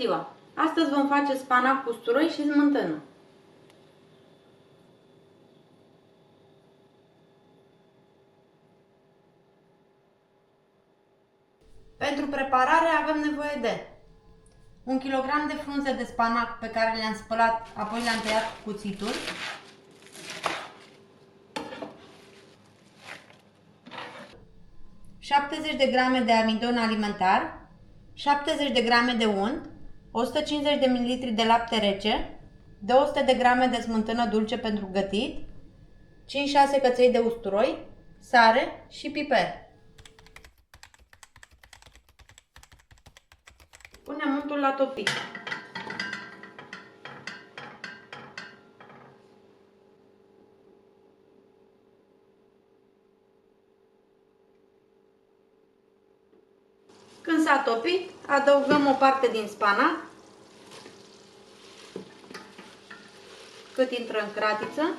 ziua! Astăzi vom face spanac cu usturoi și smântână. Pentru preparare avem nevoie de 1 kg de frunze de spanac pe care le-am spălat, apoi le-am tăiat cu cuțitul, 70 de grame de amidon alimentar, 70 de grame de unt, 150 de ml de lapte rece, 200 de grame de smântână dulce pentru gătit, 5-6 căței de usturoi, sare și piper. Punem untul la topit. Când s-a topit, adăugăm o parte din spanac, cât intră în cratiță.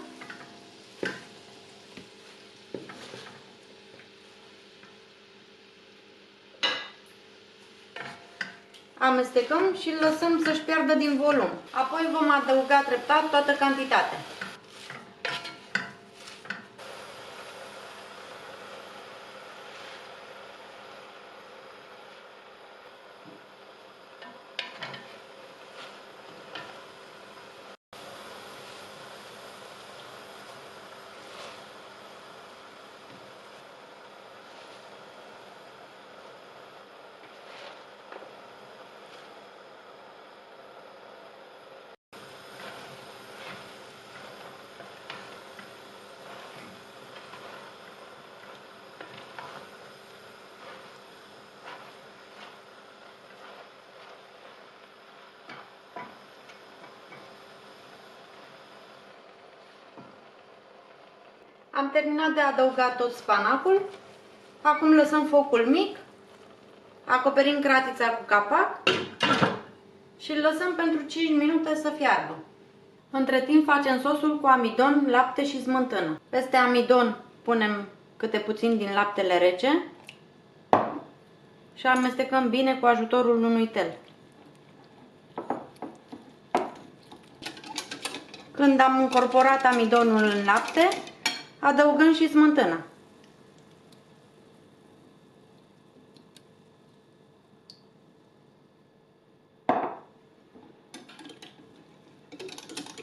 Amestecăm și îl lăsăm să-și piardă din volum. Apoi vom adăuga treptat toată cantitatea. Am terminat de adăugat tot spanacul. Acum lăsăm focul mic, acoperim cratița cu capac și îl lăsăm pentru 5 minute să fiarbă. Între timp facem sosul cu amidon, lapte și smântână. Peste amidon punem câte puțin din laptele rece și amestecăm bine cu ajutorul unui tel. Când am încorporat amidonul în lapte, adăugăm și smântâna.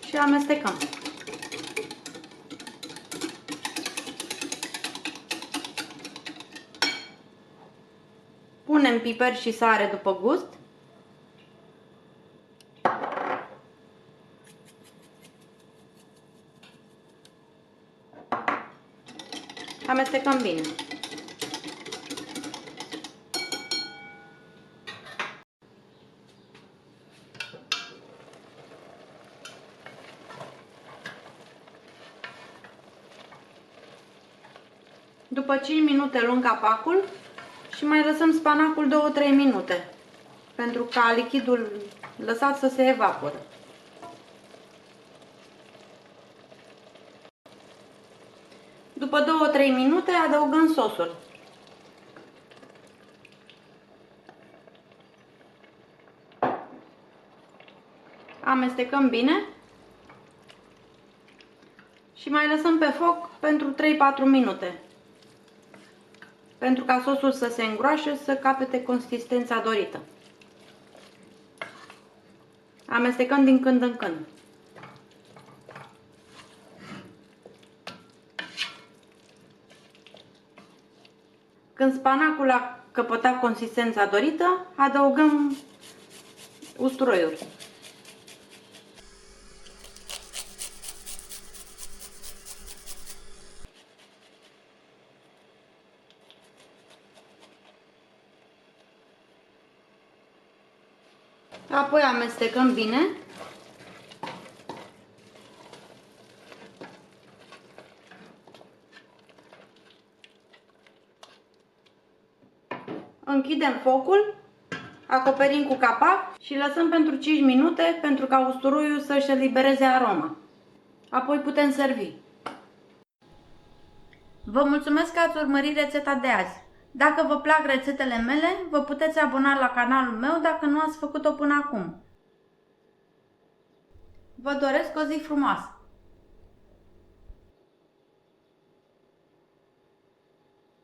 Și amestecăm. Punem piper și sare după gust. Amestecăm bine. După 5 minute luăm capacul și mai lăsăm spanacul 2-3 minute pentru ca lichidul lăsat să se evapore. După 2-3 minute adăugăm sosul. Amestecăm bine și mai lăsăm pe foc pentru 3-4 minute pentru ca sosul să se îngroașe, să capete consistența dorită. Amestecăm din când în când. Când spanacul a căpătat consistența dorită, adăugăm usturoiul. Apoi amestecăm bine. Închidem focul, acoperim cu capac și lăsăm pentru 5 minute pentru ca usturoiul să-și elibereze aroma. Apoi putem servi. Vă mulțumesc că ați urmărit rețeta de azi. Dacă vă plac rețetele mele, vă puteți abona la canalul meu dacă nu ați făcut-o până acum. Vă doresc o zi frumoasă!